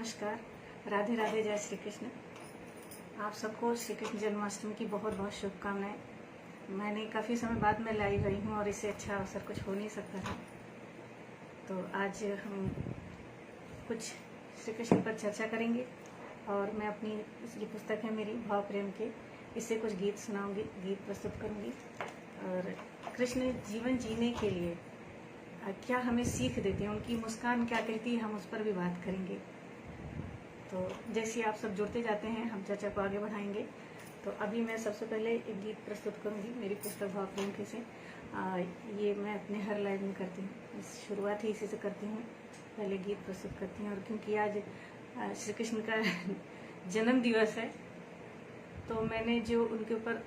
नमस्कार। राधे राधे, जय श्री कृष्ण। आप सबको श्री कृष्ण जन्माष्टमी की बहुत बहुत शुभकामनाएं। मैंने काफ़ी समय बाद में लाई गई हूँ और इससे अच्छा अवसर कुछ हो नहीं सकता था। तो आज हम कुछ श्री कृष्ण पर चर्चा करेंगे और मैं अपनी ये पुस्तक है मेरी भाव प्रेम के, इससे कुछ गीत सुनाऊंगी, गीत प्रस्तुत करूंगी। और कृष्ण जीवन जीने के लिए क्या हमें सीख देते हैं, उनकी मुस्कान क्या कहती है, हम उस पर भी बात करेंगे। तो जैसे आप सब जुड़ते जाते हैं हम चर्चा को आगे बढ़ाएंगे। तो अभी मैं सबसे पहले एक गीत प्रस्तुत करूंगी मेरी पुस्तक भाव प्रेम के से। ये मैं अपने हर लाइव में करती हूँ, शुरुआत ही इसी से करती हूँ, पहले गीत प्रस्तुत करती हूँ। और क्योंकि आज श्री कृष्ण का जन्म दिवस है तो मैंने जो उनके ऊपर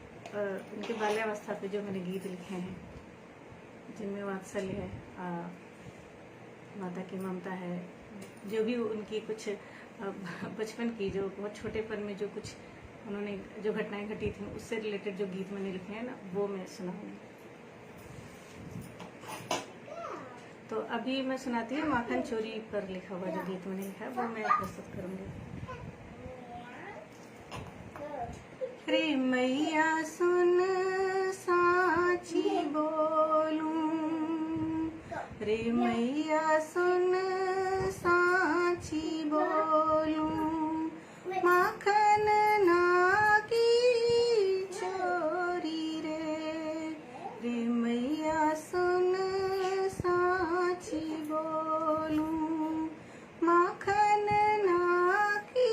उनके बाल्यावस्था पे जो मैंने गीत लिखे हैं, जिनमें वात्सल्य है, माता की ममता है, जो भी उनकी कुछ बचपन की जो बहुत छोटेपन में जो कुछ उन्होंने जो घटनाएं घटी थी उससे रिलेटेड जो गीत मैंने लिखे हैं ना, वो मैं सुनाऊंगी। तो अभी मैं सुनाती हूँ माखन चोरी पर लिखा हुआ जो गीत मैंने लिखा है वो मैं प्रस्तुत करूंगी। रे मैया सुन साची बोलूं, रे मैया सुन साची बोलूं, माखन ना की चोरी रे, रे मैया सुन साची बोलूं, माखन ना की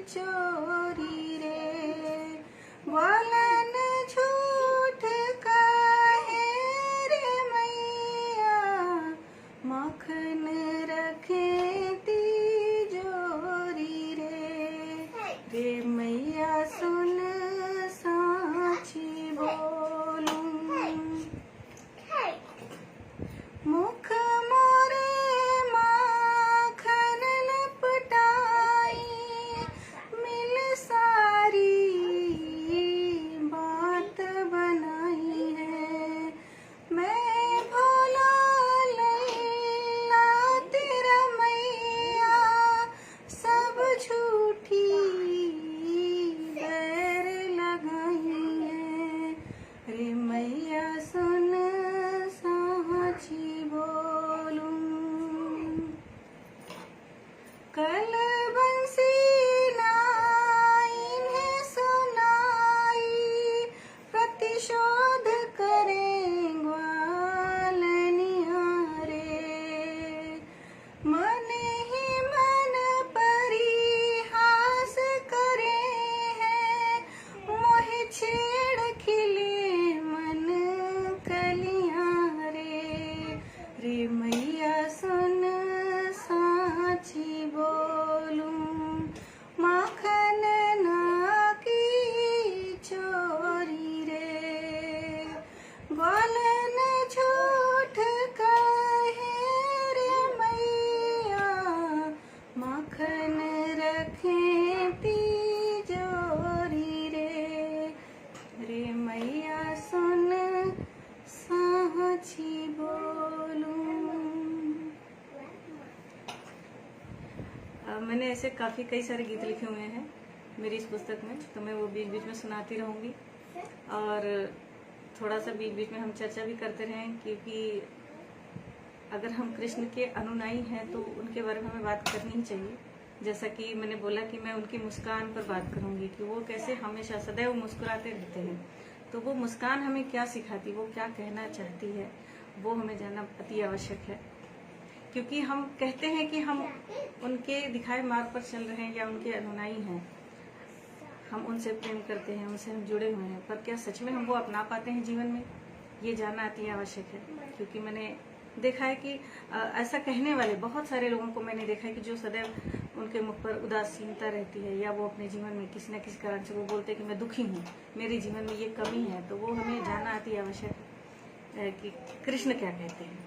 चोरी रे, ग्वालन झूठ कहे रे मैया, माखन रखे तिजोरी रे, रे मैया सुन साची बोलूं, मुख मोरे माखन लपटाई, मिल सारी बात बनाई है, मैं भोला लैला तेरा मैया, सब झूठी बैर लगाई है, रे मैया सुन साची बोलूं, कल बंसी इन्हें सुनाई, प्रतिशोध करें ग्वालनिया रे, मन ही मन परिहास करे हैं, मोह छेड़ खिले मन कलियां रे, रे मैया सुन साची बोलूं, माखन ना की चोरी रे, ग्वालन झूठ कहे रे मैया, माखन रखे तिजोरी रे, रे मैया सुन साची बोलूं। मैंने ऐसे काफ़ी कई सारे गीत लिखे हुए हैं मेरी इस पुस्तक में, तो मैं वो बीच बीच में सुनाती रहूँगी और थोड़ा सा बीच बीच में हम चर्चा भी करते रहें, क्योंकि अगर हम कृष्ण के अनुयायी हैं तो उनके बारे में हमें बात करनी ही चाहिए। जैसा कि मैंने बोला कि मैं उनकी मुस्कान पर बात करूँगी कि वो कैसे हमेशा सदैव मुस्कुराते रहते हैं, तो वो मुस्कान हमें क्या सिखाती, वो क्या कहना चाहती है, वो हमें जानना अति आवश्यक है। क्योंकि हम कहते हैं कि हम उनके दिखाए मार्ग पर चल रहे हैं या उनके अनुयायी हैं, हम उनसे प्रेम करते हैं, उनसे हम जुड़े हुए हैं, पर क्या सच में हम वो अपना पाते हैं जीवन में, ये जानना अति आवश्यक है। क्योंकि मैंने देखा है कि ऐसा कहने वाले बहुत सारे लोगों को मैंने देखा है कि जो सदैव उनके मुख पर उदासीनता रहती है, या वो अपने जीवन में किसी न किसी कारण से वो बोलते हैं कि मैं दुखी हूँ, मेरे जीवन में ये कमी है। तो वो हमें जानना अति आवश्यक है कि कृष्ण क्या कहते हैं,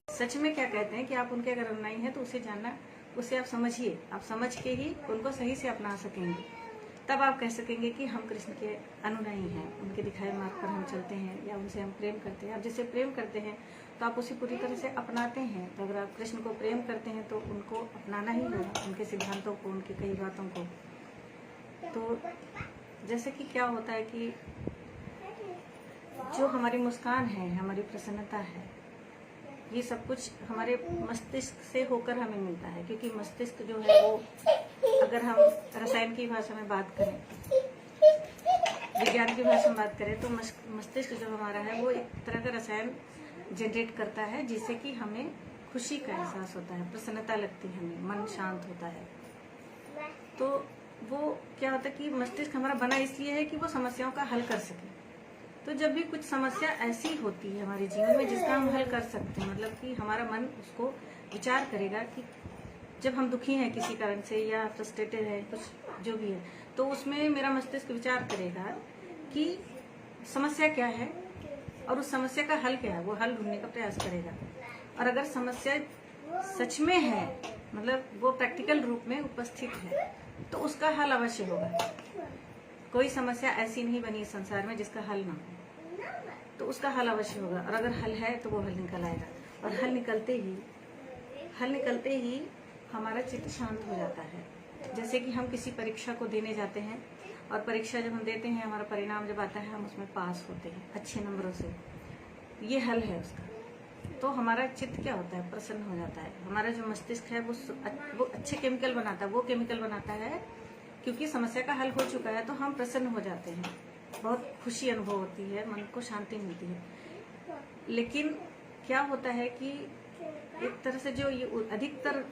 सच में क्या कहते हैं। कि आप उनके अगर अनुयायी हैं तो उसे जानना, उसे आप समझिए, आप समझ के ही उनको सही से अपना सकेंगे। तब आप कह सकेंगे कि हम कृष्ण के अनुयायी हैं, उनके दिखाए मार्ग पर हम चलते हैं या उनसे हम प्रेम करते हैं। आप जिससे प्रेम करते हैं तो आप उसे पूरी तरह से अपनाते हैं। तो अगर आप कृष्ण को प्रेम करते हैं तो उनको अपनाना ही होगा, उनके सिद्धांतों को, उनकी कई बातों को। तो जैसे कि क्या होता है कि जो हमारी मुस्कान है, हमारी प्रसन्नता है, ये सब कुछ हमारे मस्तिष्क से होकर हमें मिलता है। क्योंकि मस्तिष्क जो है वो, अगर हम रसायन की भाषा में बात करें, विज्ञान की भाषा में बात करें, तो मस्तिष्क जो हमारा है वो एक तरह का रसायन जनरेट करता है, जिससे कि हमें खुशी का एहसास होता है, प्रसन्नता लगती है, हमें मन शांत होता है। तो वो क्या होता है कि मस्तिष्क हमारा बना इसलिए है कि वो समस्याओं का हल कर सके। तो जब भी कुछ समस्या ऐसी होती है हमारे जीवन में जिसका हम हल कर सकते हैं, मतलब कि हमारा मन उसको विचार करेगा कि जब हम दुखी हैं किसी कारण से या फ्रस्ट्रेटेड है, कुछ जो भी है, तो उसमें मेरा मस्तिष्क विचार करेगा कि समस्या क्या है और उस समस्या का हल क्या है, वो हल ढूंढने का प्रयास करेगा। और अगर समस्या सच में है, मतलब वो प्रैक्टिकल रूप में उपस्थित है, तो उसका हल अवश्य होगा। कोई समस्या ऐसी नहीं बनी इस संसार में जिसका हल ना हो, तो उसका हल अवश्य होगा। और अगर हल है तो वो हल निकल आएगा। और हल निकलते ही हमारा चित्त शांत हो जाता है। जैसे कि हम किसी परीक्षा को देने जाते हैं, और परीक्षा जब हम देते हैं, हमारा परिणाम जब आता है, हम उसमें पास होते हैं अच्छे नंबरों से, ये हल है उसका। तो हमारा चित्त क्या होता है, प्रसन्न हो जाता है। हमारा जो मस्तिष्क है वो अच्छे केमिकल बनाता है, वो केमिकल बनाता है, क्योंकि समस्या का हल हो चुका है। तो हम प्रसन्न हो जाते हैं, बहुत खुशी अनुभव होती है, मन को शांति मिलती है। लेकिन क्या होता है कि एक तरह से जो ये अधिकतर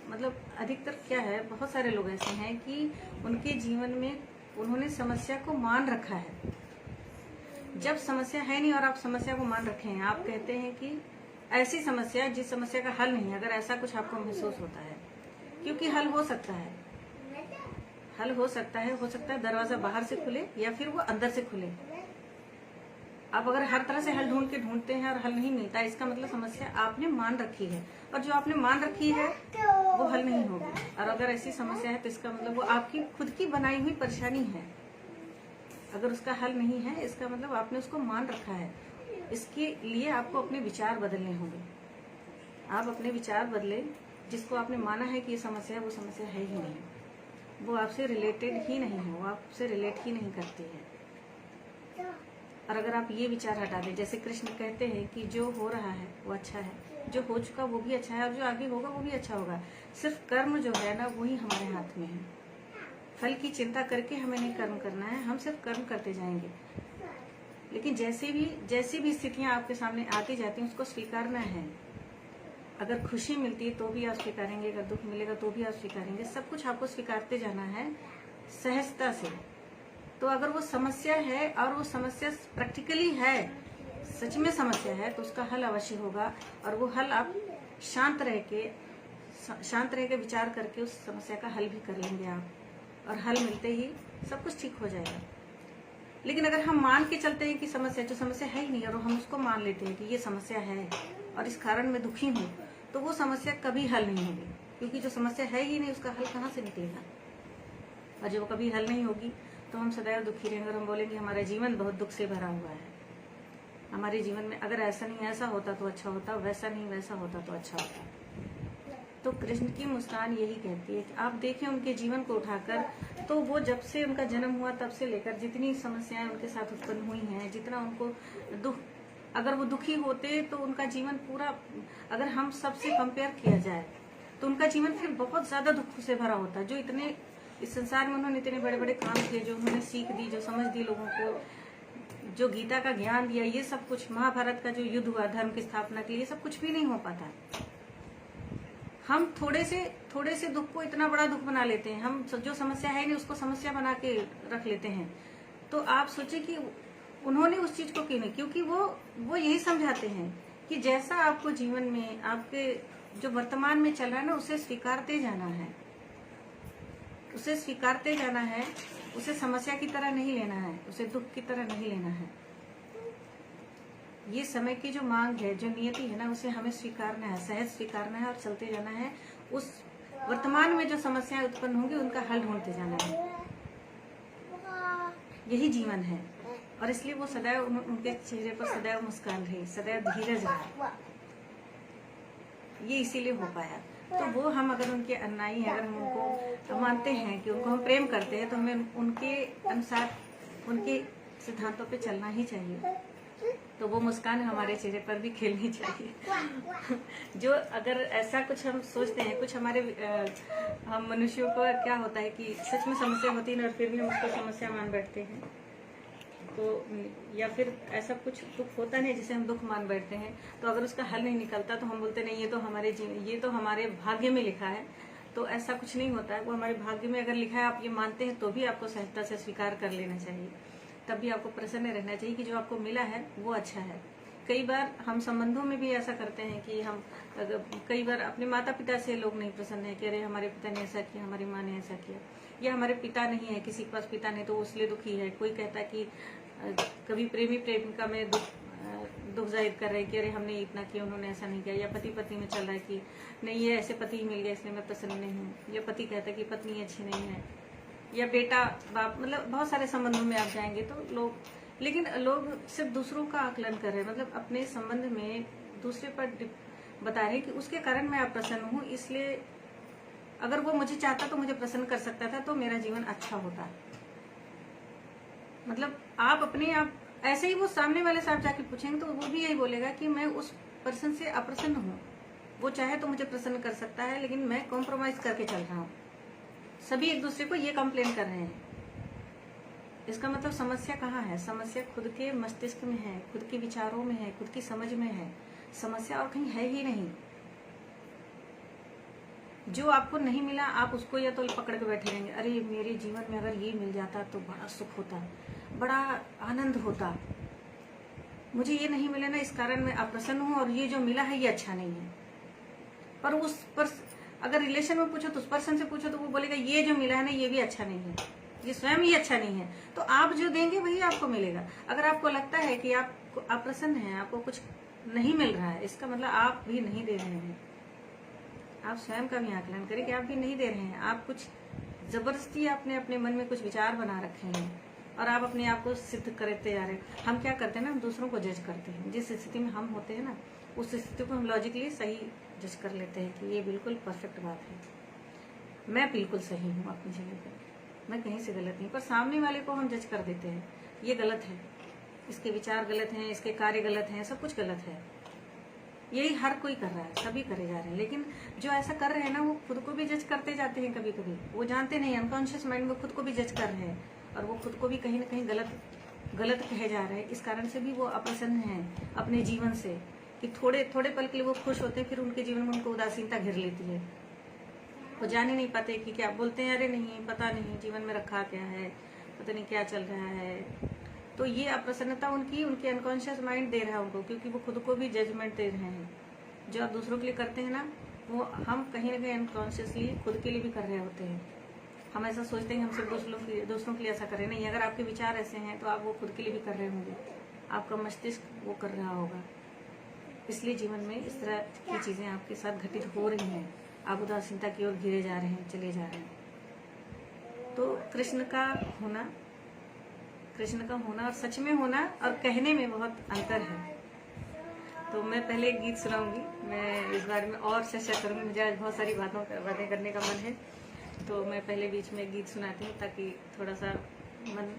क्या है, बहुत सारे लोग ऐसे हैं कि उनके जीवन में उन्होंने समस्या को मान रखा है। जब समस्या है नहीं और आप समस्या को मान रखे हैं, आप कहते हैं कि ऐसी समस्या जिस समस्या का हल नहीं है, अगर ऐसा कुछ आपको महसूस होता है, क्योंकि हल हो सकता है, हो सकता है दरवाजा बाहर से खुले या फिर वो अंदर से खुले। आप अगर हर तरह से हल ढूंढते हैं और हल नहीं मिलता, इसका मतलब समस्या आपने मान रखी है, और जो आपने मान रखी है वो हल नहीं होगी। और अगर ऐसी समस्या है तो इसका मतलब वो आपकी खुद की बनाई हुई परेशानी है। अगर उसका हल नहीं है, इसका मतलब आपने उसको मान रखा है। इसके लिए आपको अपने विचार बदलने होंगे। आप अपने विचार बदले, जिसको आपने माना है कि ये समस्या है, वो समस्या है ही नहीं, वो आपसे रिलेटेड ही नहीं है, वो आपसे रिलेट ही नहीं करती है। और अगर आप ये विचार हटा दें, जैसे कृष्ण कहते हैं कि जो हो रहा है वो अच्छा है, जो हो चुका वो भी अच्छा है, और जो आगे होगा वो भी अच्छा होगा। सिर्फ कर्म जो है ना, वही हमारे हाथ में है। फल की चिंता करके हमें नहीं कर्म करना है, हम सिर्फ कर्म करते जाएंगे। लेकिन जैसी भी स्थितियां आपके सामने आती जाती हैं, उसको स्वीकारना है। अगर खुशी मिलती है तो भी आप स्वीकारेंगे, अगर दुख मिलेगा तो भी आप स्वीकारेंगे। सब कुछ आपको स्वीकारते जाना है सहजता से। तो अगर वो समस्या है और वो समस्या प्रैक्टिकली है, सच में समस्या है, तो उसका हल अवश्य होगा। और वो हल आप शांत रह के विचार करके उस समस्या का हल भी कर लेंगे आप, और हल मिलते ही सब कुछ ठीक हो जाएगा। लेकिन अगर हम मान के चलते हैं कि समस्या है ही नहीं, और हम उसको मान लेते हैं कि ये समस्या है और इस कारण मैं दुखी हूँ, तो वो समस्या कभी हल नहीं होगी। क्योंकि जो समस्या है ही नहीं, उसका हल कहाँ से निकलेगा। और जब वो कभी हल नहीं होगी तो हम सदैव दुखी रहेंगे, और हम बोलेंगे हमारा जीवन बहुत दुख से भरा हुआ है। हमारे जीवन में अगर ऐसा नहीं ऐसा होता तो अच्छा होता, वैसा नहीं वैसा होता तो अच्छा होता। तो कृष्ण की मुस्कान यही कहती है कि आप देखें उनके जीवन को उठाकर, तो वो जब से उनका जन्म हुआ तब से लेकर जितनी समस्याएं उनके साथ उत्पन्न हुई हैं, जितना उनको दुख, अगर वो दुखी होते तो उनका जीवन पूरा, अगर हम सबसे कंपेयर किया जाए तो उनका जीवन फिर बहुत ज्यादा दुख से भरा होता। जो इतने इस संसार में उन्होंने इतने बड़े बड़े काम किए, जो उन्होंने सीख दी, जो समझ दी लोगों को, जो गीता का ज्ञान दिया, ये सब कुछ, महाभारत का जो युद्ध हुआ धर्म की स्थापना के लिए, ये सब कुछ भी नहीं हो पाता। हम थोड़े से दुख को इतना बड़ा दुख बना लेते हैं। हम जो समस्या है नहीं उसको समस्या बना के रख लेते हैं। तो आप सोचिए कि उन्होंने उस चीज को क्यों नहीं, क्योंकि वो यही समझाते हैं कि जैसा आपको जीवन में आपके जो वर्तमान में चल रहा है ना, उसे स्वीकारते जाना है, उसे समस्या की तरह नहीं लेना है, उसे दुख की तरह नहीं लेना है। ये समय की जो मांग है, जो नियति है ना, उसे हमें स्वीकारना है, सहज स्वीकारना है और चलते जाना है। उस वर्तमान में जो समस्याएं उत्पन्न होंगी उनका हल ढूंढते जाना है। यही जीवन है। और इसलिए वो सदैव उनके चेहरे पर सदैव मुस्कान रही, सदैव धीरज रहा। ये इसीलिए हो पाया। तो वो हम अगर उनके अन्यायी हैं, अगर हम उनको मानते हैं कि उनको हम प्रेम करते हैं, तो हमें उनके अनुसार उनके सिद्धांतों पे चलना ही चाहिए। तो वो मुस्कान हमारे चेहरे पर भी खिलनी चाहिए। जो अगर ऐसा कुछ हम सोचते हैं, कुछ हमारे हम मनुष्यों को क्या होता है कि सच में समस्या होती है और फिर भी हम उसको समस्या मान बैठते हैं। तो या फिर ऐसा कुछ दुख होता नहीं जिसे हम दुख मान बैठते हैं, तो अगर उसका हल नहीं निकलता तो हम बोलते नहीं, ये तो हमारे भाग्य में लिखा है। तो ऐसा कुछ नहीं होता है। वो हमारे भाग्य में अगर लिखा है, आप ये मानते हैं, तो भी आपको सहजता से स्वीकार कर लेना चाहिए। तब भी आपको प्रसन्न रहना चाहिए कि जो आपको मिला है वो अच्छा है। कई बार हम संबंधों में भी ऐसा करते हैं कि हम कई बार अपने माता पिता से लोग नहीं प्रसन्न है कि अरे हमारे पिता ने ऐसा किया, हमारी माँ ने ऐसा किया, या हमारे पिता नहीं है, किसी के पास पिता नहीं तो उसलिए दुखी है। कोई कहता है कि कभी प्रेमी प्रेमिका में दुख जाहिर कर रहे हैं कि अरे हमने इतना किया, उन्होंने ऐसा नहीं किया। या पति पत्नी में चल रहा है कि नहीं, ये ऐसे पति ही मिल गया इसलिए मैं प्रसन्न नहीं हूँ। या पति कहता है कि पत्नी अच्छी नहीं है, या बेटा बाप, मतलब बहुत सारे संबंधों में आप जाएंगे तो लोग सिर्फ दूसरों का आकलन कर रहे हैं, मतलब अपने संबंध में दूसरे पर बता रहे हैं कि उसके कारण मैं अप्रसन्न हूँ, इसलिए अगर वो मुझे चाहता तो मुझे प्रसन्न कर सकता था, तो मेरा जीवन अच्छा होता। मतलब आप अपने आप ऐसे ही वो सामने वाले से आप जाके पूछेंगे तो वो भी यही बोलेगा कि मैं उस पर्सन से अप्रसन्न हूँ। वो चाहे तो मुझे प्रसन्न कर सकता है, लेकिन मैं कॉम्प्रोमाइज करके चल रहा हूँ। सभी एक दूसरे को ये कंप्लेन कर रहे हैं। इसका मतलब समस्या कहाँ है? समस्या खुद के मस्तिष्क में है, खुद के विचारों में है, खुद की समझ में है। समस्या और कहीं है ही नहीं। जो आपको नहीं मिला, आप उसको या तो पकड़ के बैठे रहेंगे, अरे मेरे जीवन में अगर ये मिल जाता तो बड़ा सुख होता, बड़ा आनंद होता। मुझे ये नहीं मिला ना, इस कारण मैं अप्रसन्न हूँ, और ये जो मिला है ये अच्छा नहीं है। पर अगर रिलेशन में पूछो तो उस पर्सन से पूछो तो वो बोलेगा ये जो मिला है ना ये भी अच्छा नहीं है, ये स्वयं ही अच्छा नहीं है। तो आप जो देंगे वही आपको मिलेगा। अगर आपको लगता है कि आप अप्रसन्न हैं, आपको कुछ नहीं मिल रहा है, इसका मतलब आप भी नहीं दे रहे हैं। आप स्वयं का भी आकलन करें कि आप भी नहीं दे रहे हैं। आप कुछ जबरदस्ती आपने अपने मन में कुछ विचार बना रखे हैं और आप अपने आप को सिद्ध करते जा रहे हैं। हम क्या करते हैं ना, हम दूसरों को जज करते हैं। जिस स्थिति में हम होते हैं ना, उस स्थिति को हम लॉजिकली सही जज कर लेते हैं कि ये बिल्कुल परफेक्ट बात है, मैं बिल्कुल सही हूँ अपनी जगह पे, मैं कहीं से गलत नहीं। पर सामने वाले को हम जज कर देते हैं, ये गलत है, इसके विचार गलत हैं, इसके कार्य गलत हैं, सब कुछ गलत है। यही हर कोई कर रहा है, सभी करे जा रहे हैं। लेकिन जो ऐसा कर रहे हैं ना, वो खुद को भी जज करते जाते हैं। कभी कभी वो जानते नहीं, अनकॉन्शियस माइंड में खुद को भी जज कर रहे हैं, और वो खुद को भी कहीं ना कहीं गलत कहे जा रहे हैं। इस कारण से भी वो अप्रसन्न हैं अपने जीवन से, कि थोड़े थोड़े पल के लिए वो खुश होते हैं, फिर उनके जीवन में उनको उदासीनता घेर लेती है। वो जान ही नहीं पाते कि क्या बोलते हैं, अरे नहीं पता नहीं जीवन में रखा क्या है, पता नहीं क्या चल रहा है। तो ये अप्रसन्नता उनके अनकॉन्शियस माइंड दे रहा है उनको, क्योंकि वो खुद को भी जजमेंट दे रहे हैं। जो आप दूसरों के लिए करते हैं ना, वो हम कहीं ना कहीं अनकॉन्शियसली खुद के लिए भी कर रहे होते हैं। हम ऐसा सोचते हैं कि हम सिर्फ दूसरों के लिए ऐसा कर रहे हैं। नहीं, अगर आपके विचार ऐसे हैं तो आप वो खुद के लिए भी कर रहे होंगे, आपका मस्तिष्क वो कर रहा होगा। इसलिए जीवन में इस तरह की चीजें आपके साथ घटित हो रही हैं। आप उदासीनता की ओर घिरे जा रहे हैं, चले जा रहे हैं। तो कृष्ण का होना और सच में होना और कहने में बहुत अंतर है। तो मैं पहले एक गीत सुनाऊंगी, मैं इस बारे में और चर्चा करूंगी। मुझे आज बहुत सारी बातें करने का मन है, तो मैं पहले बीच में गीत सुनाती हूँ ताकि थोड़ा सा मन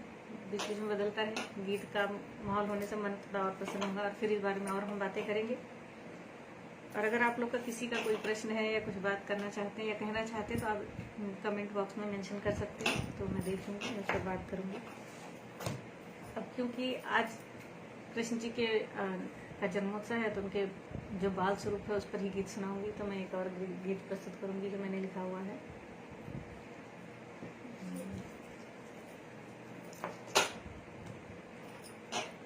बीच बीच में बदलता रहे। गीत का माहौल होने से मन थोड़ा और प्रसन्न होगा, और फिर इस बारे में और हम बातें करेंगे। और अगर आप लोग का किसी का कोई प्रश्न है या कुछ बात करना चाहते हैं या कहना चाहते हैं तो आप कमेंट बॉक्स में मेंशन कर सकते हैं, तो मैं देख लूँगी, मैं उस पर बात करूँगी। अब क्योंकि आज कृष्ण जी का जन्मोत्सव है, तो उनके जो बाल स्वरूप है उस पर ही गीत सुनाऊंगी। तो मैं एक और गीत प्रस्तुत करूंगी जो मैंने लिखा हुआ है।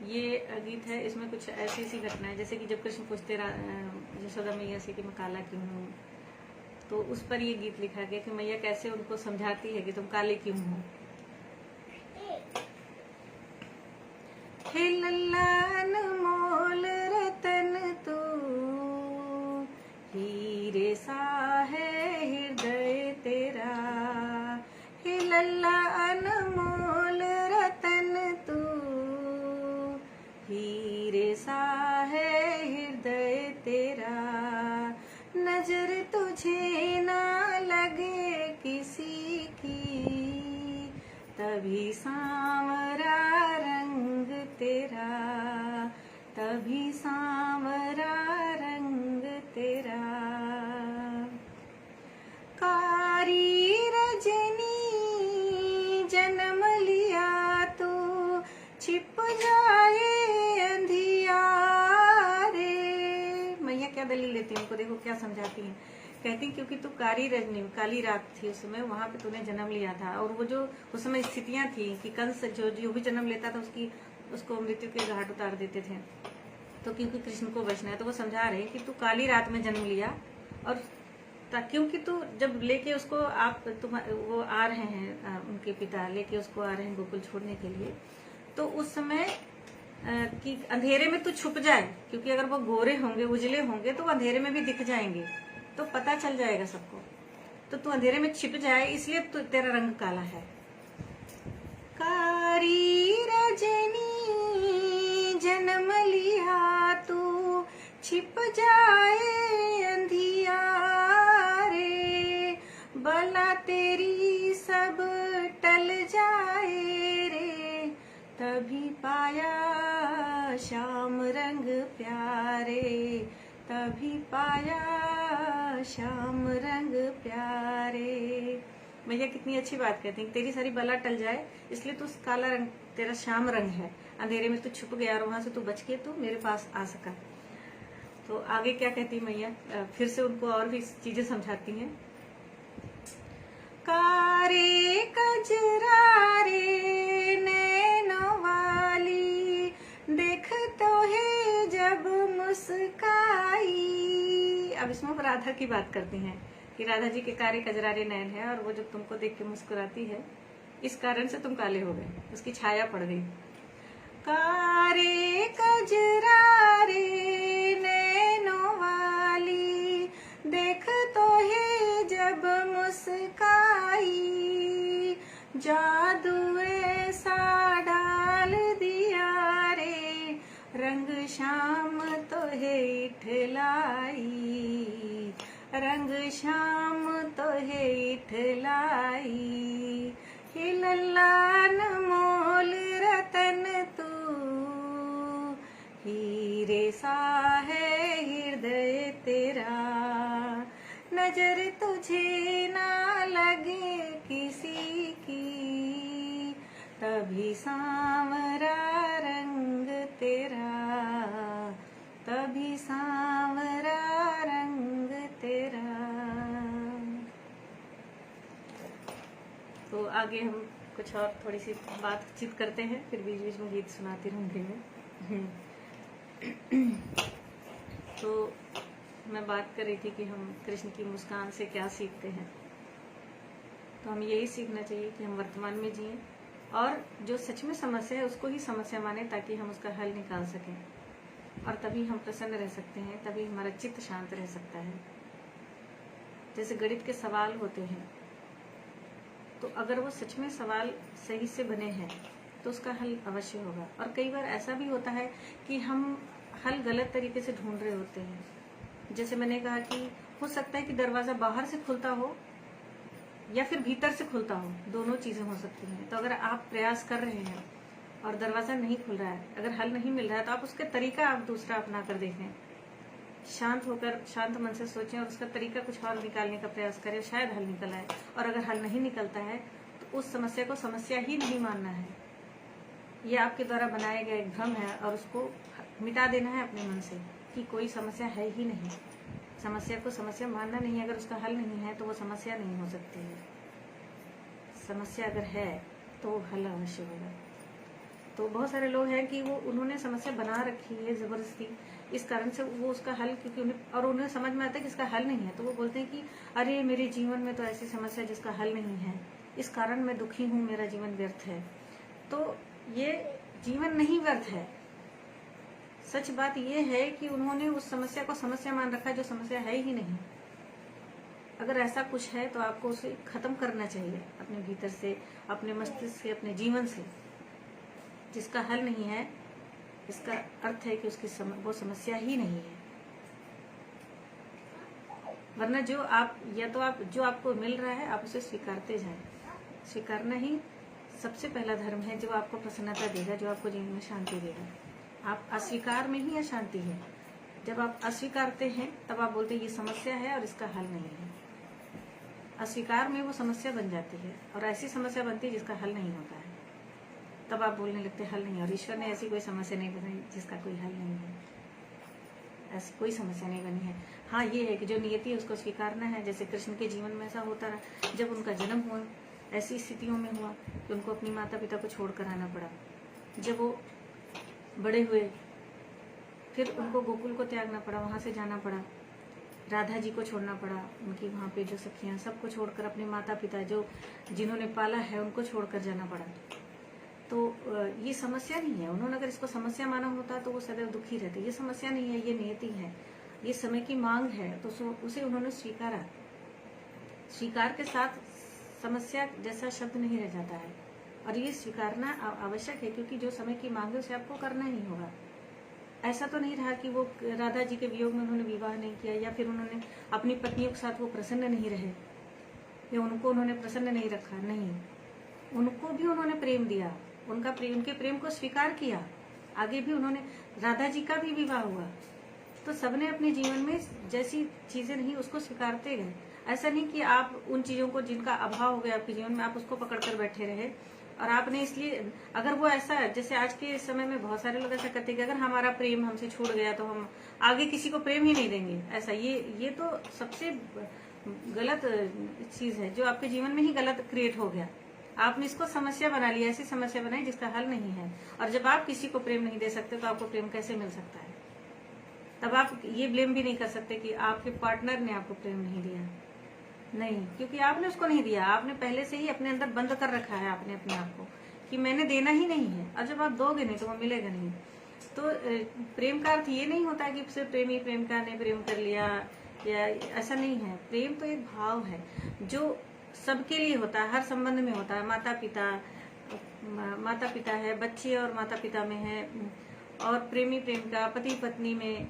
ये गीत है, इसमें कुछ ऐसी सी घटना है, जैसे कि जब कृष्ण पूछते यशोदा मैया से कि मैं काला क्यों हूँ, तो उस पर ये गीत लिखा गया कि मैया कैसे उनको समझाती है कि तुम काले क्यों हो। हे लल्ला अनमोल रतन तू, हीरे सा है हृदय तेरा। हे लल्ला अनमोल रतन तू, हीरे सा है हृदय तेरा। तभी सांवरा रंग तेरा, तभी सांवरा रंग तेरा। कारी रजनी जन्म लिया तो छिप जाए अंधियारे। मैया क्या दलील लेती है उनको, देखो क्या समझाती है। कहती क्योंकि तू कारी रजनी, काली रात थी उस समय, वहां पे तूने जन्म लिया था, और वो जो उस समय स्थितियां थी कि कंस जो भी जन्म लेता था उसको मृत्यु के घाट उतार देते थे। तो क्योंकि कृष्ण को बचना है तो वो समझा रहे कि तू काली रात में जन्म लिया, और क्योंकि तू जब लेके उसको वो आ रहे हैं, उनके पिता लेके उसको आ रहे हैं गोकुल छोड़ने के लिए, तो उस समय कि अंधेरे में तू छुप जाए, क्योंकि अगर वो गोरे होंगे उजले होंगे तो वो अंधेरे में भी दिख जाएंगे, तो पता चल जाएगा सबको। तो तू अंधेरे में छिप जाए, इसलिए तेरा रंग काला है। कारी रजनी जन्म लिया तू छिप जाए अंधियारे, बला तेरी सब टल जाए रे, तभी पाया श्याम रंग प्यारे, तभी पाया श्याम रंग प्यारे। मैया कितनी अच्छी बात कहती है, तेरी सारी बला टल जाए इसलिए तू काला रंग, तेरा श्याम रंग है, अंधेरे में तू छुप गया और वहां से तू बच के तू मेरे पास आ सका। तो आगे क्या कहती मैया, फिर से उनको और भी चीजें समझाती हैं। कारे कजरारे नैनों वाली, देख तो है जब मुस्काई। अब इसमें राधा की बात करती हैं कि राधा जी के कारे कजरारे नैन है, और वो जब तुमको देख के मुस्कुराती है इस कारण से तुम काले हो गए, उसकी छाया पड़ गई। कारे कजरारे नैनों वाली, देख तो है जब मुस्काई, जादू ऐसा डाल दिया रे, रंग श्याम तो है इठलाई, रंग श्याम तो है इठलाई। हे लल्लान मोल रतन तू, हीरे सा है हृदय तेरा, नजर तुझे ना लगे किसी की, तभी सांवरा रंग तेरा, तभी सांवरा रंग तेरा। तो आगे हम कुछ और थोड़ी सी बातचीत करते हैं, फिर बीच बीच में गीत सुनाती रहूंगी मैं। तो मैं बात कर रही थी कि हम कृष्ण की मुस्कान से क्या सीखते हैं। तो हम यही सीखना चाहिए कि हम वर्तमान में जिए, और जो सच में समस्या है उसको ही समस्या माने, ताकि हम उसका हल निकाल सकें, और तभी हम प्रसन्न रह सकते हैं, तभी हमारा चित्त शांत रह सकता है। जैसे गणित के सवाल होते हैं, तो अगर वो सच में सवाल सही से बने हैं तो उसका हल अवश्य होगा। और कई बार ऐसा भी होता है कि हम हल गलत तरीके से ढूंढ रहे होते हैं। जैसे मैंने कहा कि हो सकता है कि दरवाजा बाहर से खुलता हो या फिर भीतर से खुलता हो, दोनों चीजें हो सकती हैं। तो अगर आप प्रयास कर रहे हैं और दरवाजा नहीं खुल रहा है, अगर हल नहीं मिल रहा है, तो आप उसका तरीका आप दूसरा अपना कर देखें, शांत होकर शांत मन से सोचें और उसका तरीका कुछ और निकालने का प्रयास करें, शायद हल निकल आए। और अगर हल नहीं निकलता है तो उस समस्या को समस्या ही नहीं मानना है, ये आपके द्वारा बनाया गया एक भ्रम है, और उसको मिटा देना है अपने मन से कि कोई समस्या है ही नहीं। समस्या को समस्या मानना नहीं है, अगर उसका हल नहीं है तो वो समस्या नहीं हो सकती है। समस्या अगर है तो वो हल अवश्य होगा। तो बहुत सारे लोग हैं कि वो उन्होंने समस्या बना रखी है जबरदस्ती, इस कारण से वो उसका हल, क्योंकि उन्हें समझ में आता है कि इसका हल नहीं है, तो वो बोलते हैं कि अरे मेरे जीवन में तो ऐसी समस्या जिसका हल नहीं है, इस कारण मैं दुखी हूँ, मेरा जीवन व्यर्थ है। तो ये जीवन नहीं व्यर्थ है। सच बात ये है कि उन्होंने उस समस्या को समस्या मान रखा जो समस्या है ही नहीं। अगर ऐसा कुछ है तो आपको उसे खत्म करना चाहिए अपने भीतर से, अपने मस्तिष्क से, अपने जीवन से। जिसका हल नहीं है इसका अर्थ है कि उसकी वो समस्या ही नहीं है। वरना जो आपको मिल रहा है आप उसे स्वीकारते जाएं। स्वीकारना ही सबसे पहला धर्म है जो आपको प्रसन्नता देगा, जो आपको जीवन में शांति देगा। आप अस्वीकार में ही अशांति है। जब आप अस्वीकारते हैं तब आप बोलते हैं ये समस्या है और इसका हल नहीं है। अस्वीकार में वो समस्या बन जाती है और ऐसी समस्या बनती है जिसका हल नहीं होता है। तब आप बोलने लगते हल नहीं, और ईश्वर ने ऐसी कोई समस्या नहीं बनाई जिसका कोई हल नहीं है। ऐसी कोई समस्या नहीं बनी है। हाँ, ये है कि जो नियति है उसको स्वीकारना है। जैसे कृष्ण के जीवन में ऐसा होता रहा, जब उनका जन्म हुआ ऐसी स्थितियों में हुआ कि उनको अपनी माता पिता को छोड़कर आना पड़ा। जब वो बड़े हुए फिर उनको गोकुल को त्यागना पड़ा, वहां से जाना पड़ा, राधा जी को छोड़ना पड़ा, उनकी वहां पे जो सखियां सबको छोड़कर, अपने माता पिता जो जिन्होंने पाला है उनको छोड़कर जाना पड़ा। तो ये समस्या नहीं है। उन्होंने अगर इसको समस्या माना होता तो वो सदैव दुखी रहते। ये समस्या नहीं है, ये नियति है, ये समय की मांग है। तो उसे उन्होंने स्वीकारा। स्वीकार के साथ समस्या जैसा शब्द नहीं रह जाता है, और ये स्वीकारना आवश्यक है, क्योंकि जो समय की मांग है उसे आपको करना ही होगा। ऐसा तो नहीं रहा कि वो राधा जी के वियोग में उन्होंने विवाह नहीं किया, या फिर उन्होंने अपनी पत्नियों के साथ वो प्रसन्न नहीं रहे, या उनको उन्होंने प्रसन्न नहीं रखा। नहीं, उनको भी उन्होंने प्रेम दिया, उनके प्रेम को स्वीकार किया। आगे भी उन्होंने, राधा जी का भी विवाह हुआ, तो सबने अपने जीवन में जैसी चीजें नहीं उसको स्वीकारते गए। ऐसा नहीं कि आप उन चीजों को जिनका अभाव हो गया आपके जीवन में, आप उसको पकड़ कर बैठे रहे। और आपने इसलिए, अगर वो ऐसा, जैसे आज के समय में बहुत सारे लोग ऐसा करते हैं कि अगर हमारा प्रेम हमसे छूट गया तो हम आगे किसी को प्रेम ही नहीं देंगे। ऐसा ये तो सबसे गलत चीज है, जो आपके जीवन में ही गलत क्रिएट हो गया। आपने इसको समस्या बना लिया, ऐसी समस्या बनाई जिसका हल नहीं है। और जब आप किसी को प्रेम नहीं दे सकते तो आपको प्रेम कैसे मिल सकता है? तब आप ये ब्लेम भी नहीं कर सकते कि आपके पार्टनर ने आपको प्रेम नहीं दिया। नहीं, क्योंकि आपने उसको नहीं दिया। आपने पहले से ही अपने अंदर बंद कर रखा है आपने अपने आप को कि मैंने देना ही नहीं है, और जब आप दोगे नहीं तो वो मिलेगा नहीं। तो प्रेम का अर्थ ये नहीं होता कि सिर्फ प्रेमी प्रेमिका ने प्रेम कर लिया, या ऐसा नहीं है। प्रेम तो एक भाव है जो सबके लिए होता है, हर संबंध में होता है। माता पिता है, बच्चे और माता पिता में है, और प्रेमी प्रेमिका, पति पत्नी में,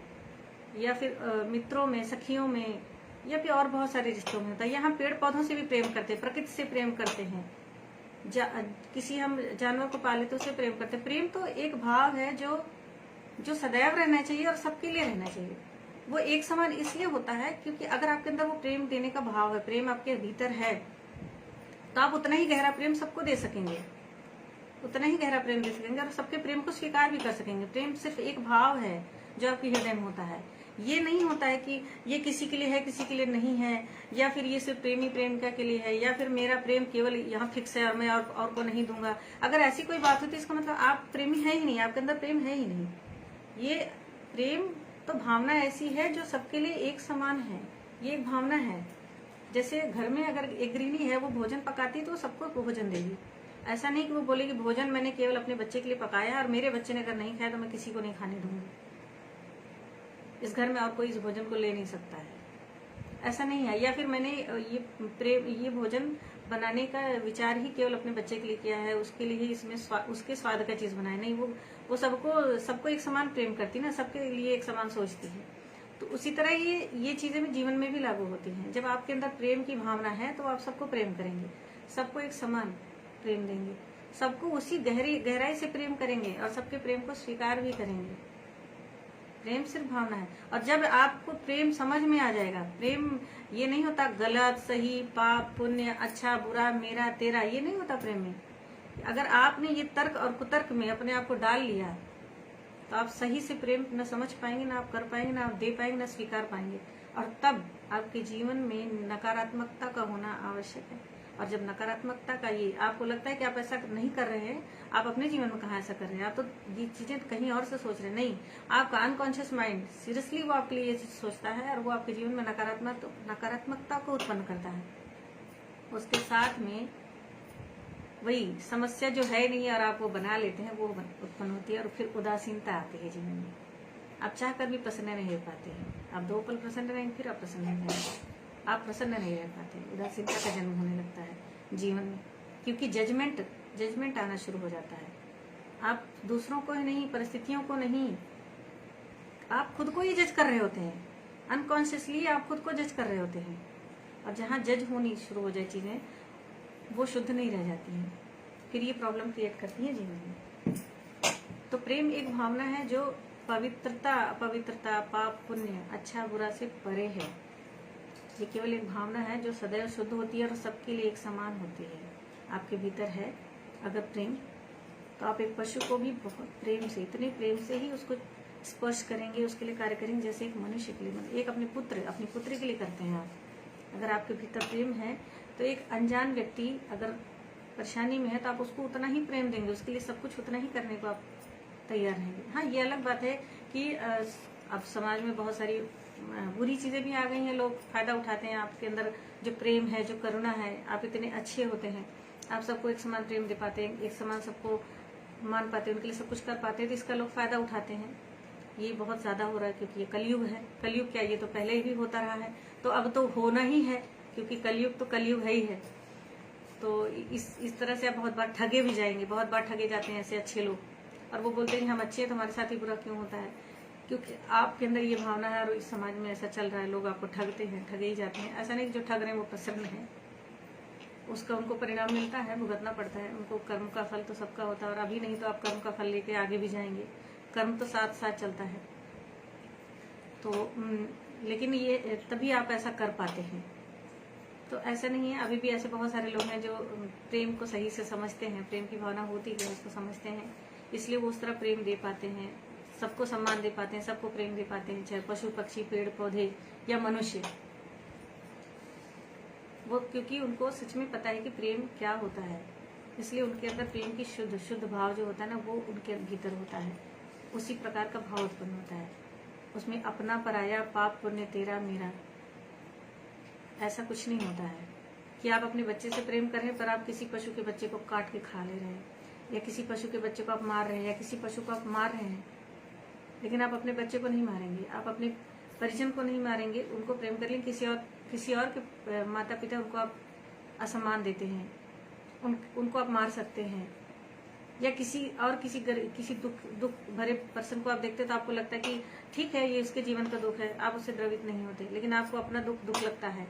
या फिर मित्रों में, सखियों में, या फिर और बहुत सारे रिश्तों में होता है। यहाँ पेड़ पौधों से भी प्रेम करते हैं, प्रकृति से प्रेम करते हैं, किसी हम जानवर को पाले तो उसे प्रेम करते हैं। प्रेम तो एक भाव है जो सदैव रहना चाहिए और सबके लिए रहना चाहिए। वो एक समान इसलिए होता है क्योंकि अगर आपके अंदर वो प्रेम देने का भाव है, प्रेम आपके भीतर है, तो आप उतना ही गहरा प्रेम सबको दे सकेंगे, उतना ही गहरा प्रेम दे सकेंगे, और सबके प्रेम को स्वीकार भी कर सकेंगे। प्रेम सिर्फ एक भाव है जो आपके हृदय में होता है। ये नहीं होता है कि ये किसी के लिए है, किसी के लिए नहीं है, या फिर ये सिर्फ प्रेमी प्रेमिका के लिए है, या फिर मेरा प्रेम केवल यहाँ फिक्स है और मैं और को नहीं दूंगा। अगर ऐसी कोई बात होती है इसका मतलब आप प्रेमी है ही नहीं, आपके अंदर प्रेम है ही नहीं। ये प्रेम तो भावना ऐसी है जो सबके लिए एक समान है। ये एक भावना है। जैसे घर में अगर एक गृहिणी है, वो भोजन पकाती है तो सबको भोजन देगी। ऐसा नहीं कि वो बोलेगी भोजन मैंने केवल अपने बच्चे के लिए पकाया और मेरे बच्चे ने अगर नहीं खाया तो मैं किसी को नहीं खाने दूंगी, इस घर में और कोई इस भोजन को ले नहीं सकता है। ऐसा नहीं है। या फिर मैंने ये भोजन बनाने का विचार ही केवल अपने बच्चे के लिए किया है, उसके लिए ही इसमें उसके स्वाद का चीज बनाया। नहीं, वो सबको एक समान प्रेम करती ना, सबके लिए एक समान सोचती है। तो उसी तरह ये चीजें भी जीवन में भी लागू होती हैं। जब आपके अंदर प्रेम की भावना है तो आप सबको प्रेम करेंगे, सबको एक समान प्रेम देंगे, सबको उसी गहराई से प्रेम करेंगे, और सबके प्रेम को स्वीकार भी करेंगे। प्रेम सिर्फ भावना है। और जब आपको प्रेम समझ में आ जाएगा, प्रेम ये नहीं होता गलत सही, पाप पुण्य, अच्छा बुरा, मेरा तेरा, ये नहीं होता प्रेम में। अगर आपने ये तर्क और कुतर्क में अपने आप को डाल लिया तो आप सही से प्रेम न समझ पाएंगे, ना आप कर पाएंगे, ना आप दे पाएंगे, ना स्वीकार पाएंगे। और तब आपके जीवन में नकारात्मकता का होना आवश्यक है। और जब नकारात्मकता का ये आपको लगता है कि आप ऐसा नहीं कर रहे हैं, आप अपने जीवन में कहाँ ऐसा कर रहे हैं, आप तो ये चीजें कहीं और से सोच रहे हैं। नहीं, आपका अनकॉन्शियस माइंड सीरियसली वो आपके लिए ये चीज सोचता है, और वो आपके जीवन में नकारात्मकता को उत्पन्न करता है। उसके साथ में वही समस्या जो है नहीं और आप वो बना लेते हैं, वो उत्पन्न होती है, और फिर उदासीनता आती है जीवन में। आप चाहकर भी प्रसन्न नहीं रह पाते हैं। आप 2 पल प्रसन्न रहेंगे, फिर आप प्रसन्न नहीं रहेंगे, आप प्रसन्न नहीं रह पाते। उदासीनता का जन्म होने लगता है जीवन में, क्योंकि जजमेंट आना शुरू हो जाता है। आप दूसरों को ही नहीं, परिस्थितियों को नहीं, आप खुद को ही जज कर रहे होते हैं। अनकॉन्शियसली आप खुद को जज कर रहे होते हैं। और जहाँ जज होनी शुरू हो जाए चीजें, वो शुद्ध नहीं रह जाती हैं। फिर ये प्रॉब्लम क्रिएट करती है जीवन में। तो प्रेम एक भावना है जो पवित्रता अपवित्रता पाप पुण्य अच्छा बुरा से परे है। ये केवल एक भावना है जो सदैव शुद्ध होती है और सबके लिए एक समान होती है। आपके भीतर है अगर प्रेम, तो आप एक पशु को भी बहुत प्रेम से, इतने प्रेम से ही उसको स्पर्श करेंगे, उसके लिए कार्य करेंगे जैसे एक मनुष्य के लिए, एक अपने पुत्र अपनी पुत्री के लिए करते हैं आप। अगर आपके भीतर प्रेम है तो एक अनजान व्यक्ति अगर परेशानी में है तो आप उसको उतना ही प्रेम देंगे, उसके लिए सब कुछ उतना ही करने को आप तैयार रहेंगे। हाँ, ये अलग बात है कि अब समाज में बहुत सारी बुरी चीजें भी आ गई हैं, लोग फायदा उठाते हैं आपके अंदर जो प्रेम है, जो करुणा है। आप इतने अच्छे होते हैं, आप सबको एक समान प्रेम दे पाते हैं, एक समान सबको मान पाते हैं, उनके लिए सब कुछ कर पाते हैं, तो इसका लोग फायदा उठाते हैं। ये बहुत ज्यादा हो रहा है क्योंकि ये कलयुग है। कलयुग क्या, ये तो पहले भी होता रहा है, तो अब तो होना ही है क्योंकि कलयुग तो कलयुग है ही है। तो इस तरह से आप बहुत बार ठगे भी जाएंगे, बहुत बार ठगे जाते हैं ऐसे अच्छे लोग, और वो बोलते हैं कि हम अच्छे हैं तो हमारे साथ ही बुरा क्यों होता है, क्योंकि आपके अंदर ये भावना है और इस समाज में ऐसा चल रहा है, लोग आपको ठगते हैं, ठगे ही जाते हैं। ऐसा नहीं जो ठग रहे हैं वो प्रसन्न है, उसका उनको परिणाम मिलता है, भुगतना पड़ता है उनको। कर्म का फल तो सबका होता है, और अभी नहीं तो आप कर्म का फल लेके आगे भी जाएंगे, कर्म तो साथ साथ चलता है। तो लेकिन ये तभी आप ऐसा कर पाते हैं। तो ऐसा नहीं है, अभी भी ऐसे बहुत सारे लोग हैं जो प्रेम को सही से समझते हैं, प्रेम की भावना होती है उसको समझते हैं, इसलिए वो उस तरह प्रेम दे पाते हैं, सबको सम्मान दे पाते हैं, सबको प्रेम दे पाते हैं, चाहे पशु पक्षी पेड़ पौधे या मनुष्य। वो क्योंकि उनको सच में पता है कि प्रेम क्या होता है, इसलिए उनके अंदर प्रेम की शुद्ध भाव जो होता है ना, वो उनके भीतर होता है। उसी प्रकार का भाव उत्पन्न होता है, उसमें अपना पराया पाप पुण्य तेरा मेरा ऐसा कुछ नहीं होता है कि आप अपने बच्चे से प्रेम करें पर आप किसी पशु के बच्चे को काट के खा ले रहे हैं, या किसी पशु के बच्चे को आप मार रहे हैं, या किसी पशु को आप मार रहे हैं, लेकिन आप अपने बच्चे को नहीं मारेंगे, आप अपने परिजन को नहीं मारेंगे, उनको प्रेम कर लेंगे। किसी और के माता पिता उनको आप असम्मान देते हैं, उनको आप मार सकते हैं, या किसी दुख भरे पर्सन को आप देखते हैं तो आपको लगता है कि ठीक है ये इसके जीवन का दुख है, आप उससे द्रवित नहीं होते, लेकिन आपको अपना दुख लगता है।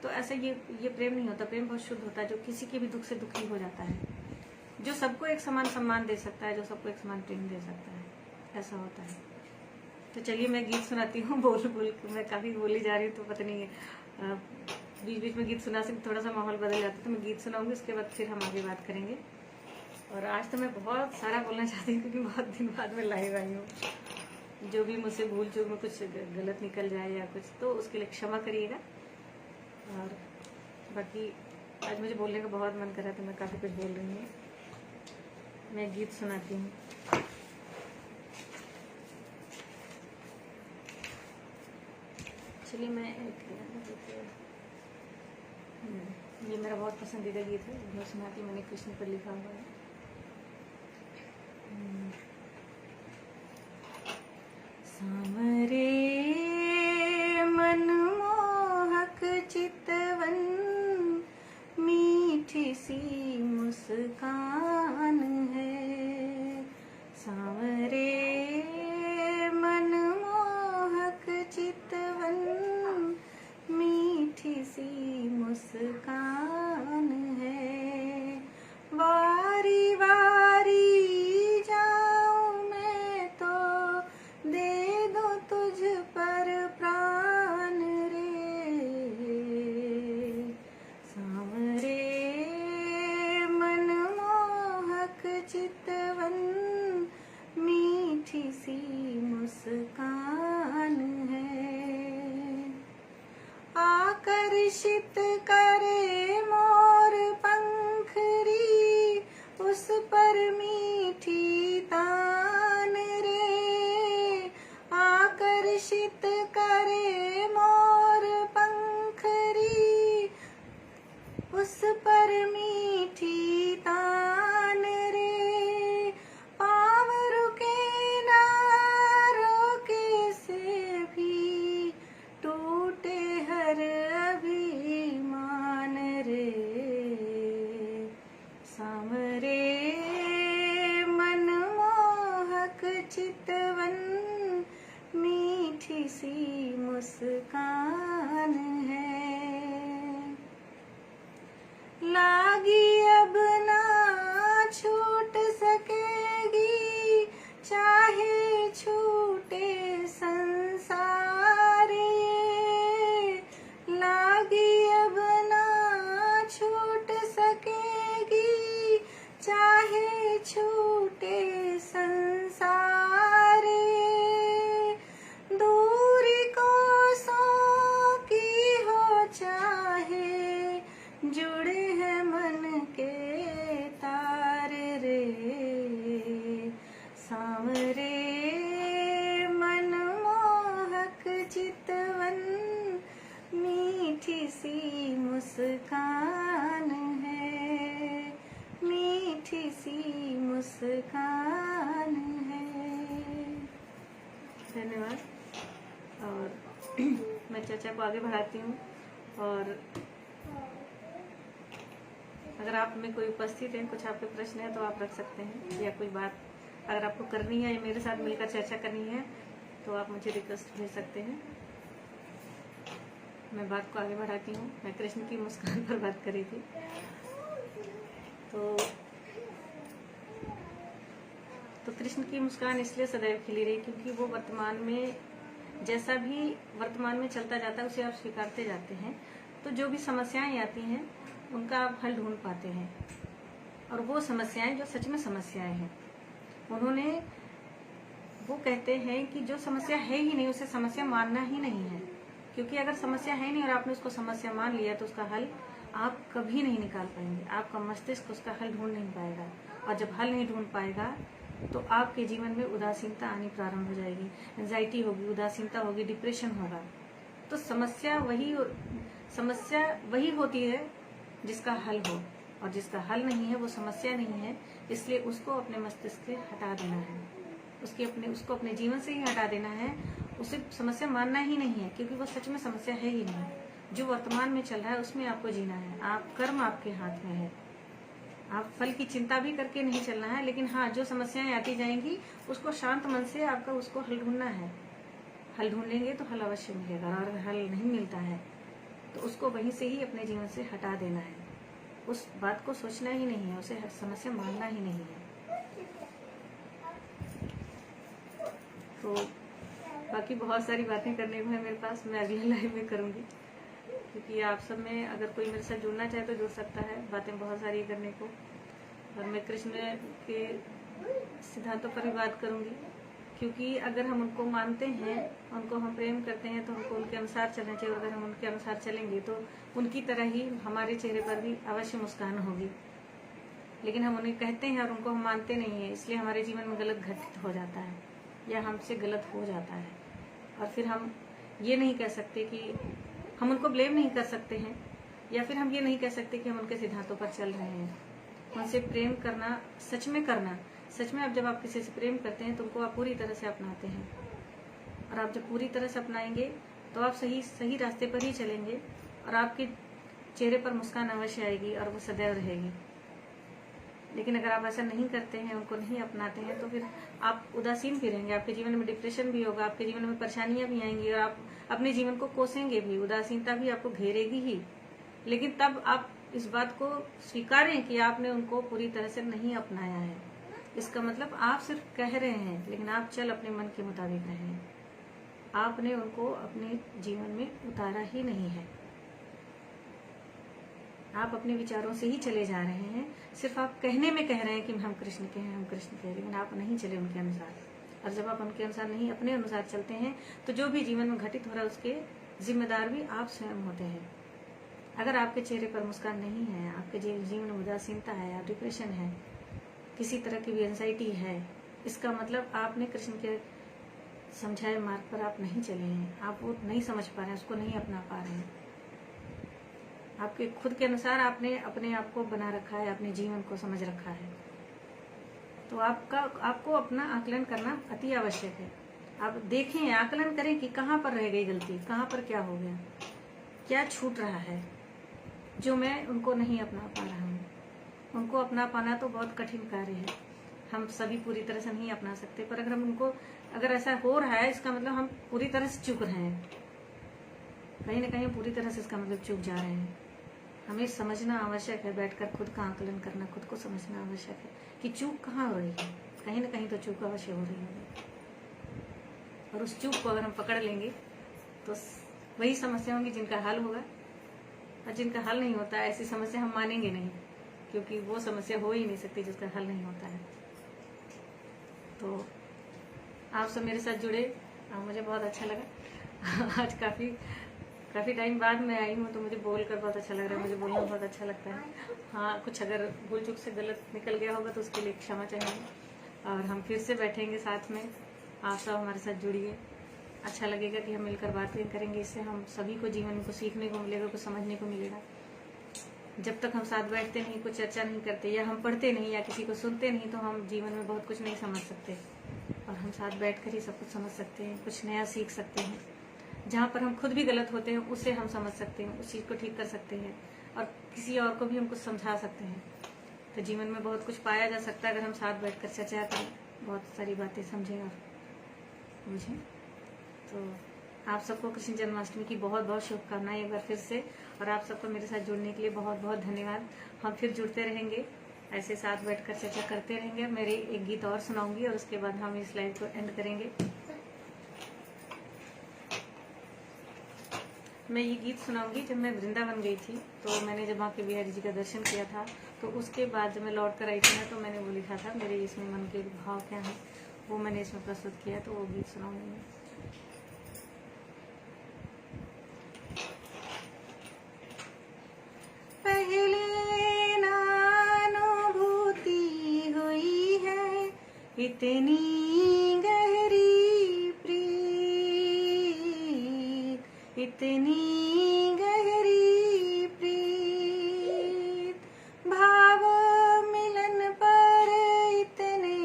तो ऐसा ये प्रेम नहीं होता। प्रेम बहुत शुद्ध होता है, जो किसी के भी दुख से दुखी हो जाता है, जो सबको एक समान सम्मान दे सकता है, जो सबको एक समान प्रेम दे सकता है, ऐसा होता है। तो चलिए मैं गीत सुनाती हूँ। बोल मैं काफी बोली जा रही हूँ, तो पता नहीं बीच बीच में गीत सुना से थोड़ा सा माहौल बदल जाता है, तो मैं गीत सुनाऊंगी, उसके बाद फिर हम आगे बात करेंगे। और आज तो मैं बहुत सारा बोलना चाहती हूँ क्योंकि बहुत दिन बाद में लाइव आई हूँ। जो भी मुझसे भूल चूक में कुछ गलत निकल जाए या कुछ, तो उसके लिए क्षमा करिएगा। और बाकी आज मुझे बोलने का बहुत मन कर रहा है, तो मैं काफ़ी कुछ बोल रही हूँ। मैं गीत सुनाती हूँ। चलिए मैं ये मेरा बहुत पसंदीदा गीत है, मैं सुनाती हूँ। मैंने कृष्ण पर लिखा हुआ है। सामरे मनमोहक चितवन, मीठी सी मुस्कान है। सामरे मनमोहक चितवन, मीठी सी मुस्कान है। वारी वारी जाऊं मैं तो दे दो तुझ पर प्राण रे। सांवरे मनमोहक चितवन, मीठी सी मुस्कान है। आकर्षित करे मोर पंखरी, उस पर मीठी तान रे। आकर्षित करे मोर पंखरी, उस पर मीठी तान रे। पाँव रुके ना रोके से भी, टूटे हर अभिमान सकेगी, चाहे छूटे संसार। दूरी कोसों की हो चाहे, जुड़े हैं मन के तार रे। सांवरे मनमोहक चितवन, मीठी सी मुस्कान है, मीठी सी मुस्कान है। धन्यवाद। और मैं चर्चा को आगे बढ़ाती हूँ। और अगर आप में कोई उपस्थित है, कुछ आपके प्रश्न है तो आप रख सकते हैं, या कोई बात अगर आपको करनी है या मेरे साथ मिलकर चर्चा करनी है तो आप मुझे रिक्वेस्ट भेज सकते हैं। मैं बात को आगे बढ़ाती हूँ। मैं कृष्ण की मुस्कान पर बात करी थी। तो कृष्ण की मुस्कान इसलिए सदैव खिली रही क्योंकि वो वर्तमान में जैसा भी वर्तमान में चलता जाता है उसे आप स्वीकारते जाते हैं। तो जो भी समस्याएं आती हैं उनका आप हल ढूंढ पाते हैं, और वो समस्याएं जो सच में समस्याएं हैं, वो कहते हैं कि जो समस्या है ही नहीं उसे समस्या मानना ही नहीं है। क्योंकि अगर समस्या है नहीं और आपने उसको समस्या मान लिया तो उसका हल आप कभी नहीं निकाल पाएंगे। आपका मस्तिष्क उसका हल ढूंढ नहीं पाएगा, और जब हल नहीं ढूंढ पाएगा तो आपके जीवन में उदासीनता आनी प्रारंभ हो जाएगी, एंजाइटी होगी, उदासीनता होगी, डिप्रेशन होगा। तो समस्या वही होती है जिसका हल हो, और जिसका हल नहीं है वो समस्या नहीं है। इसलिए उसको अपने मस्तिष्क से हटा देना है, उसको अपने जीवन से ही हटा देना है। उसे समस्या मानना ही नहीं है, क्योंकि वो सच में समस्या है ही नहीं। जो वर्तमान में चल रहा है उसमें आपको जीना है। आप कर्म आपके हाथ में है। आप फल की चिंता भी करके नहीं चलना है, लेकिन हाँ, जो समस्याएं आती जाएंगी उसको शांत मन से आपका उसको हल ढूंढना है। हल ढूंढेंगे तो हल अवश्य मिलेगा, और अगर हल नहीं मिलता है तो उसको वहीं से ही अपने जीवन से हटा देना है। उस बात को सोचना ही नहीं है, उसे समस्या मानना ही नहीं है। तो बाकी बहुत सारी बातें करने को है मेरे पास, मैं अगले लाइव में करूंगी, क्योंकि आप सब में अगर कोई मेरे साथ जुड़ना चाहे तो जुड़ सकता है। बातें बहुत सारी करने को, और मैं कृष्ण के सिद्धांतों पर भी बात करूंगी, क्योंकि अगर हम उनको मानते हैं, उनको हम प्रेम करते हैं, तो हमको उनके अनुसार चलना चाहिए। और अगर हम उनके अनुसार चलेंगे तो उनकी तरह ही हमारे चेहरे पर भी अवश्य मुस्कान होगी। लेकिन हम उन्हें कहते हैं और उनको हम मानते नहीं है, इसलिए हमारे जीवन में गलत घटित हो जाता है या हमसे गलत हो जाता है। और फिर हम ये नहीं कह सकते कि हम उनको ब्लेम नहीं कर सकते हैं, या फिर हम ये नहीं कह सकते कि हम उनके सिद्धांतों पर चल रहे हैं। उनसे प्रेम करना, सच में अब जब आप किसी से प्रेम करते हैं तो उनको आप पूरी तरह से अपनाते हैं, और आप जब पूरी तरह से अपनाएंगे तो आप सही रास्ते पर ही चलेंगे, और आपके चेहरे पर मुस्कान अवश्य आएगी और वो सदैव रहेगी। लेकिन अगर आप ऐसा नहीं करते हैं, उनको नहीं अपनाते हैं, तो फिर आप उदासीन भी रहेंगे, आपके जीवन में डिप्रेशन भी होगा, आपके जीवन में परेशानियां भी आएंगी, और आप अपने जीवन को कोसेंगे भी, उदासीनता भी आपको घेरेगी ही। लेकिन तब आप इस बात को स्वीकारें कि आपने उनको पूरी तरह से नहीं अपनाया है। इसका मतलब आप सिर्फ कह रहे हैं, लेकिन आप चल अपने मन के मुताबिक रहे हैं। आपने उनको अपने जीवन में उतारा ही नहीं है। आप अपने विचारों से ही चले जा रहे हैं। सिर्फ आप कहने में कह रहे हैं कि हम कृष्ण के हैं, हम कृष्ण के हैं, लेकिन आप नहीं चले उनके अनुसार। और जब आप उनके अनुसार नहीं, अपने अनुसार चलते हैं, तो जो भी जीवन में घटित हो रहा है उसके जिम्मेदार भी आप स्वयं होते हैं। अगर आपके चेहरे पर मुस्कान नहीं है, आपके जीवन में उदासीनता है या डिप्रेशन है, किसी तरह की भी एंजाइटी है, इसका मतलब आपने कृष्ण के समझाए मार्ग पर आप नहीं चले हैं। आप वो नहीं समझ पा रहे हैं, उसको नहीं अपना पा रहे हैं। आपके खुद के अनुसार आपने अपने आप को बना रखा है, अपने जीवन को समझ रखा है। तो आपको अपना आकलन करना अति आवश्यक है। आप देखें, आकलन करें कि कहाँ पर रह गई गलती, कहाँ पर क्या हो गया, क्या छूट रहा है जो मैं उनको नहीं अपना पा रहा हूँ। उनको अपना पाना तो बहुत कठिन कार्य है, हम सभी पूरी तरह से नहीं अपना सकते। पर अगर हम उनको, अगर ऐसा हो रहा है, इसका मतलब हम पूरी तरह से चूक रहे हैं, कहीं ना कहीं पूरी तरह से इसका मतलब चूक जा रहे हैं। हमें समझना आवश्यक है, बैठकर खुद का आकलन करना, खुद को समझना आवश्यक है कि चूक कहाँ हो रही है। कहीं ना कहीं तो चूक अवश्य हो रही है, और उस चूक को अगर हम पकड़ लेंगे तो वही समस्या होंगी जिनका हल होगा। और जिनका हल नहीं होता, ऐसी समस्या हम मानेंगे नहीं। क्योंकि वो समस्या हो ही नहीं सकती जिसका हल नहीं होता है। तो आप सब मेरे साथ जुड़े, मुझे बहुत अच्छा लगा। आज काफ़ी टाइम बाद मैं आई हूँ, तो मुझे बोलकर बहुत अच्छा लग रहा है, मुझे बोलना बहुत अच्छा लगता है। हाँ, कुछ अगर भूल चूक से गलत निकल गया होगा तो उसके लिए क्षमा चाहेंगे। और हम फिर से बैठेंगे साथ में, आप सब हमारे साथ जुड़िए। अच्छा लगेगा कि हम मिलकर बातें करेंगे, इससे हम सभी को जीवन को सीखने को मिलेगा, कुछ समझने को मिलेगा। जब तक हम साथ बैठते नहीं, कुछ चर्चा नहीं करते, या हम पढ़ते नहीं, या किसी को सुनते नहीं, तो हम जीवन में बहुत कुछ नहीं समझ सकते। और हम साथ बैठकर ही सब कुछ समझ सकते हैं, कुछ नया सीख सकते हैं। जहाँ पर हम खुद भी गलत होते हैं उसे हम समझ सकते हैं, उस चीज़ को ठीक कर सकते हैं, और किसी और को भी हम कुछ समझा सकते हैं। तो जीवन में बहुत कुछ पाया जा सकता है अगर हम साथ बैठकर चर्चा करें, बहुत सारी बातें समझें और बुझें। तो आप सबको कृष्ण जन्माष्टमी की बहुत बहुत शुभकामनाएं एक बार फिर से, और आप सबको मेरे साथ जुड़ने के लिए बहुत बहुत धन्यवाद। हम फिर जुड़ते रहेंगे, ऐसे साथ बैठकर चर्चा करते रहेंगे। मेरे एक गीत और सुनाऊंगी और उसके बाद हम इस लाइव को एंड करेंगे। मैं ये गीत सुनाऊंगी। जब मैं वृंदावन गई थी तो मैंने जब वहाँ के बिहारी जी का दर्शन किया था, तो उसके बाद जब मैं लौट कर आई थी ना, तो मैंने वो लिखा था, मेरे इसमें मन के भाव क्या है, वो मैंने इसमें प्रस्तुत किया। तो वो गीत सुनाऊंगी मैं। पहले नानुभूति हुई है इतनी गहरी प्रीत, इतनी गहरी प्रीत, भाव मिलन पर इतने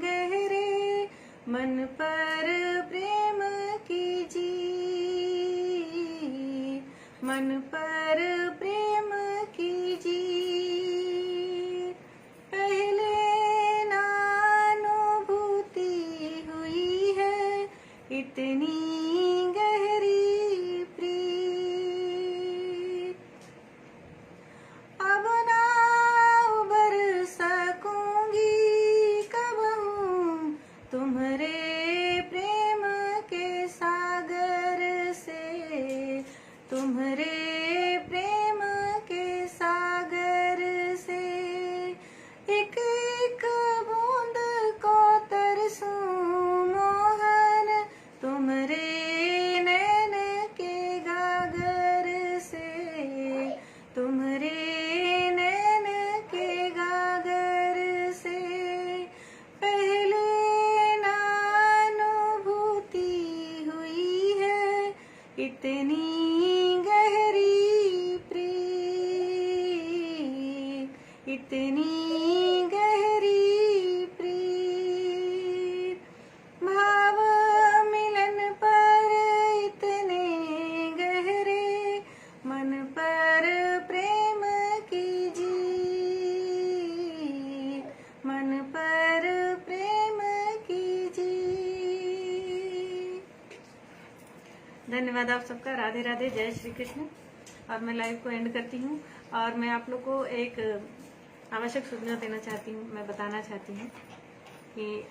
गहरे, मन पर प्रेम की जीत, मन पर प्रेम की जीत। पहले नानुभूति हुई है इतनी गहरी प्रीत, अब ना उबर सकूंगी कबहूँ तुम्हारे प्रेम के सागर से, तुम्हारे प्रेम के सागर से। एक एक बूंद को तरसूं मोहन तुम्हारे नैन के गागर से, तुम्हारे नैन के गागर से। पहले नानुभूति हुई है इतनी गहरी प्रीत, इतनी गहरी प्रीत, भाव मिलन पर इतने गहरे, मन पर प्रेम की जीत, मन पर प्रेम की जीत। धन्यवाद आप सबका। राधे राधे, जय श्री कृष्ण। और मैं लाइव को एंड करती हूँ, और मैं आप लोग को एक आवश्यक सूचना देना चाहती हूँ। मैं बताना चाहती हूँ कि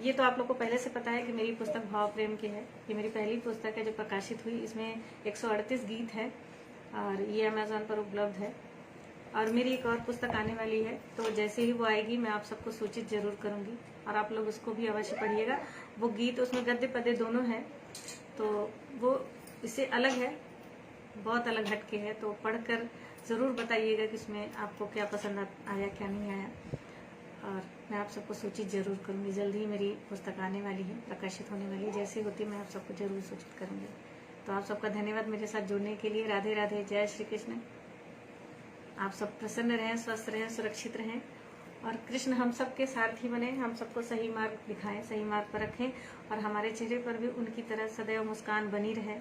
ये तो आप लोग को पहले से पता है कि मेरी पुस्तक भाव प्रेम की है। ये मेरी पहली पुस्तक है जो प्रकाशित हुई। इसमें 138 गीत है और ये अमेज़न पर उपलब्ध है। और मेरी एक और पुस्तक आने वाली है, तो जैसे ही वो आएगी मैं आप सबको सूचित जरूर करूंगी, और आप लोग उसको भी अवश्य पढ़िएगा। वो गीत, उसमें गद्य पद्य दोनों हैं, तो वो इससे अलग है, बहुत अलग हटके है। तो पढ़कर ज़रूर बताइएगा कि इसमें आपको क्या पसंद आया, क्या नहीं आया। और मैं आप सबको सूचित जरूर करूंगी। जल्द ही मेरी पुस्तक आने वाली है, प्रकाशित होने वाली है। जैसे होती मैं आप सबको जरूर सूचित करूंगी। तो आप सबका धन्यवाद मेरे साथ जुड़ने के लिए। राधे राधे, जय श्री कृष्ण। आप सब प्रसन्न रहें, स्वस्थ रहें, सुरक्षित रहें, और कृष्ण हम सबके सारथी बने, हम सबको सही मार्ग दिखाएं, सही मार्ग पर रखें, और हमारे चेहरे पर भी उनकी तरह सदैव मुस्कान बनी रहे।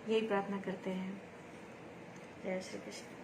यही प्रार्थना करते हैं। जय श्री कृष्ण।